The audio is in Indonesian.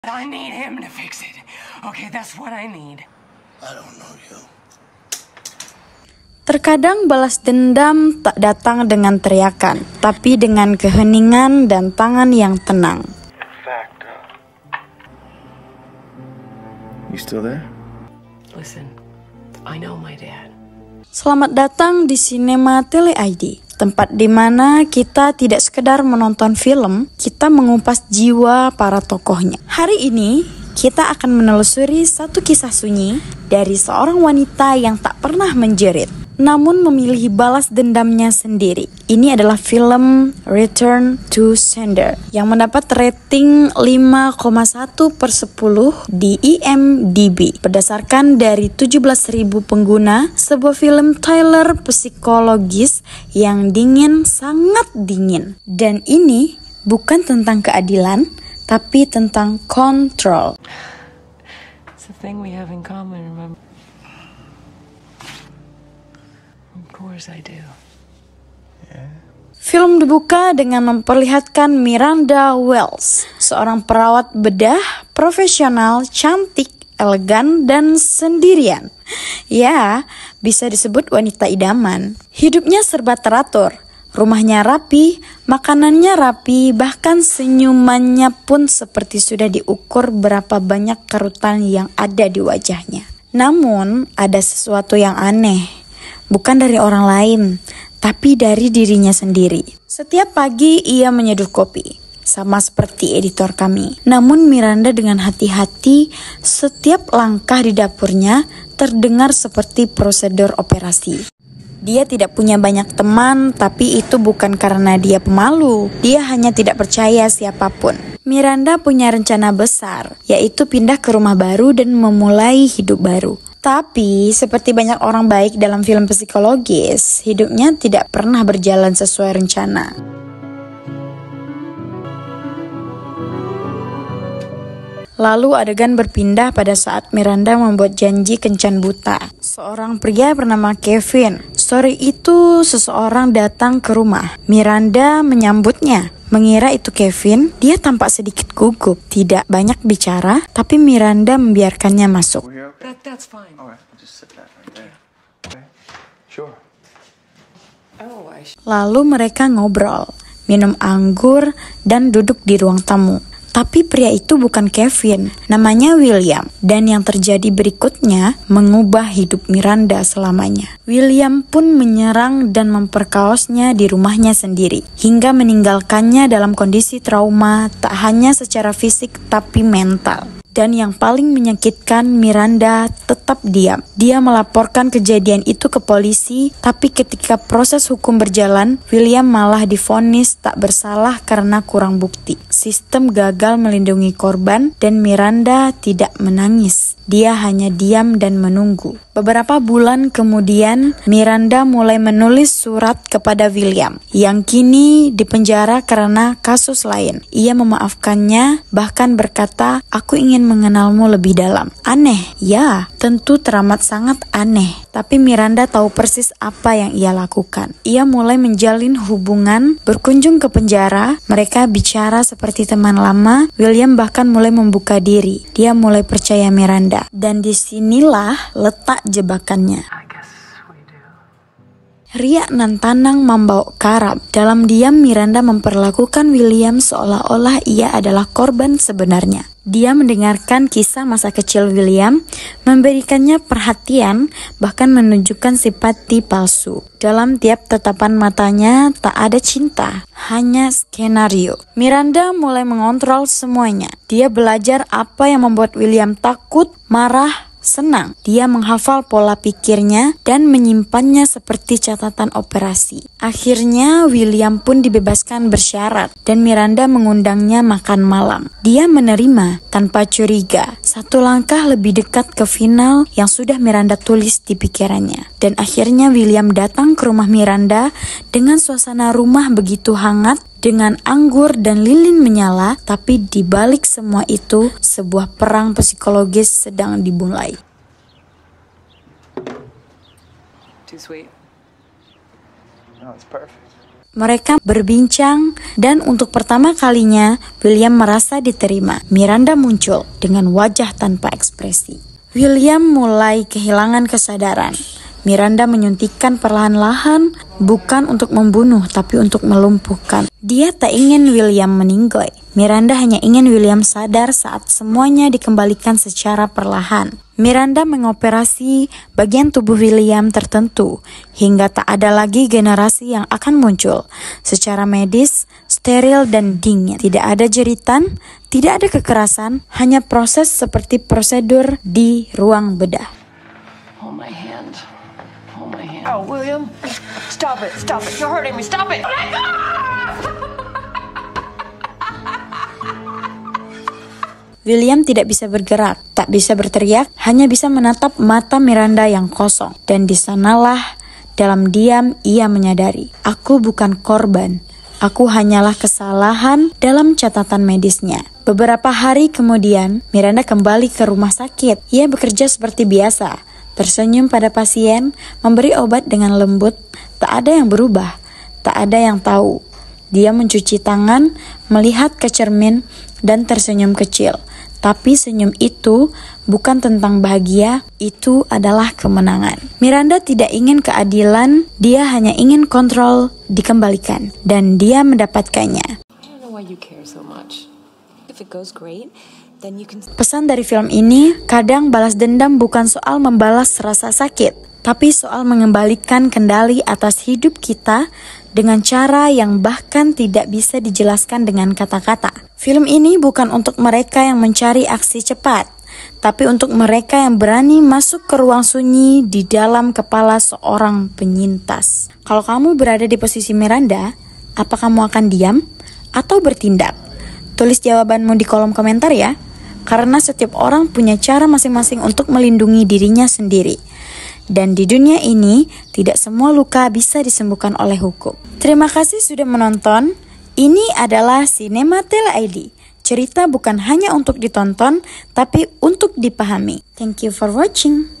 I need him to fix it. Okay, that's what I need. I don't know you. Terkadang balas dendam tak datang dengan teriakan, tapi dengan keheningan dan tangan yang tenang. You still there? Listen, I know my dad. Selamat datang di Cinema Tele ID, tempat di mana kita tidak sekedar menonton film, kita mengupas jiwa para tokohnya. Hari ini, kita akan menelusuri satu kisah sunyi dari seorang wanita yang tak pernah menjerit, namun memilih balas dendamnya sendiri. Ini adalah film Return to Sender yang mendapat rating 5,1/10 di IMDb. Berdasarkan dari 17.000 pengguna, sebuah film thriller psikologis yang dingin, sangat dingin. Dan ini bukan tentang keadilan, tapi tentang kontrol. It's a thing we have in common, remember? Of course I do. Film dibuka dengan memperlihatkan Miranda Wells, seorang perawat bedah profesional, cantik, elegan, dan sendirian. Ya, bisa disebut wanita idaman. Hidupnya serba teratur. Rumahnya rapi, makanannya rapi, bahkan senyumannya pun seperti sudah diukur berapa banyak kerutan yang ada di wajahnya. Namun, ada sesuatu yang aneh. Bukan dari orang lain, tapi dari dirinya sendiri. Setiap pagi ia menyeduh kopi, sama seperti editor kami. Namun Miranda dengan hati-hati, setiap langkah di dapurnya terdengar seperti prosedur operasi. Dia tidak punya banyak teman, tapi itu bukan karena dia pemalu. Dia hanya tidak percaya siapapun. Miranda punya rencana besar, yaitu pindah ke rumah baru dan memulai hidup baru. Tapi, seperti banyak orang baik dalam film psikologis, hidupnya tidak pernah berjalan sesuai rencana. Lalu adegan berpindah pada saat Miranda membuat janji kencan buta. Seorang pria bernama Kevin. Sore itu seseorang datang ke rumah. Miranda menyambutnya. Mengira itu Kevin, dia tampak sedikit gugup. Tidak banyak bicara, tapi Miranda membiarkannya masuk. That's fine. All right, I'll just sit that right there. Okay, sure. Oh, Lalu mereka ngobrol, minum anggur, dan duduk di ruang tamu. Tapi pria itu bukan Kevin, namanya William. Dan yang terjadi berikutnya mengubah hidup Miranda selamanya. William pun menyerang dan memperkaosnya di rumahnya sendiri, hingga meninggalkannya dalam kondisi trauma tak hanya secara fisik tapi mental. Dan yang paling menyakitkan, Miranda tetap diam. Dia melaporkan kejadian itu ke polisi, tapi ketika proses hukum berjalan, William malah divonis tak bersalah karena kurang bukti. Sistem gagal melindungi korban dan Miranda tidak menangis. Dia hanya diam dan menunggu. Beberapa bulan kemudian, Miranda mulai menulis surat kepada William, yang kini dipenjara karena kasus lain. Ia memaafkannya, bahkan berkata, "Aku ingin mengenalmu lebih dalam." Aneh, ya, tentu teramat sangat aneh. Tapi Miranda tahu persis apa yang ia lakukan. Ia mulai menjalin hubungan, berkunjung ke penjara, mereka bicara seperti teman lama. William bahkan mulai membuka diri. Dia mulai percaya Miranda. Dan disinilah letak jebakannya. I guess we do. Riak nan tanang membawa karam. Dalam diam Miranda memperlakukan William seolah-olah ia adalah korban sebenarnya. Dia mendengarkan kisah masa kecil William, memberikannya perhatian, bahkan menunjukkan simpati palsu. Dalam tiap tatapan matanya tak ada cinta, hanya skenario. Miranda mulai mengontrol semuanya. Dia belajar apa yang membuat William takut, marah, senang. Dia menghafal pola pikirnya dan menyimpannya seperti catatan operasi. Akhirnya William pun dibebaskan bersyarat dan Miranda mengundangnya makan malam. Dia menerima tanpa curiga, satu langkah lebih dekat ke final yang sudah Miranda tulis di pikirannya. Dan akhirnya William datang ke rumah Miranda dengan suasana rumah begitu hangat, dengan anggur dan lilin menyala, tapi di balik semua itu, sebuah perang psikologis sedang dimulai. Too sweet. No, it's perfect. Mereka berbincang dan untuk pertama kalinya William merasa diterima. Miranda muncul dengan wajah tanpa ekspresi. William mulai kehilangan kesadaran. Miranda menyuntikkan perlahan-lahan, bukan untuk membunuh tapi untuk melumpuhkan. Dia tak ingin William meninggoy. Miranda hanya ingin William sadar saat semuanya dikembalikan secara perlahan. Miranda mengoperasi bagian tubuh William tertentu hingga tak ada lagi generasi yang akan muncul. Secara medis, steril dan dingin. Tidak ada jeritan, tidak ada kekerasan, hanya proses seperti prosedur di ruang bedah. Hold my hand. Hold my hand. Oh, William. Stop it. Stop it. You're hurting me. Stop it. Let go! William tidak bisa bergerak, tak bisa berteriak, hanya bisa menatap mata Miranda yang kosong. Dan di sanalah dalam diam ia menyadari, aku bukan korban. Aku hanyalah kesalahan dalam catatan medisnya. Beberapa hari kemudian, Miranda kembali ke rumah sakit. Ia bekerja seperti biasa, tersenyum pada pasien, memberi obat dengan lembut. Tak ada yang berubah, tak ada yang tahu. Dia mencuci tangan, melihat ke cermin, dan tersenyum kecil. Tapi senyum itu bukan tentang bahagia, itu adalah kemenangan. Miranda tidak ingin keadilan, dia hanya ingin kontrol dikembalikan. Dan dia mendapatkannya. Pesan dari film ini, kadang balas dendam bukan soal membalas rasa sakit, tapi soal mengembalikan kendali atas hidup kita dengan cara yang bahkan tidak bisa dijelaskan dengan kata-kata. Film ini bukan untuk mereka yang mencari aksi cepat, tapi untuk mereka yang berani masuk ke ruang sunyi di dalam kepala seorang penyintas. Kalau kamu berada di posisi Miranda, apa kamu akan diam atau bertindak? Tulis jawabanmu di kolom komentar ya, karena setiap orang punya cara masing-masing untuk melindungi dirinya sendiri. Dan di dunia ini, tidak semua luka bisa disembuhkan oleh hukum. Terima kasih sudah menonton. Ini adalah Cinematel ID. Cerita bukan hanya untuk ditonton, tapi untuk dipahami. Thank you for watching.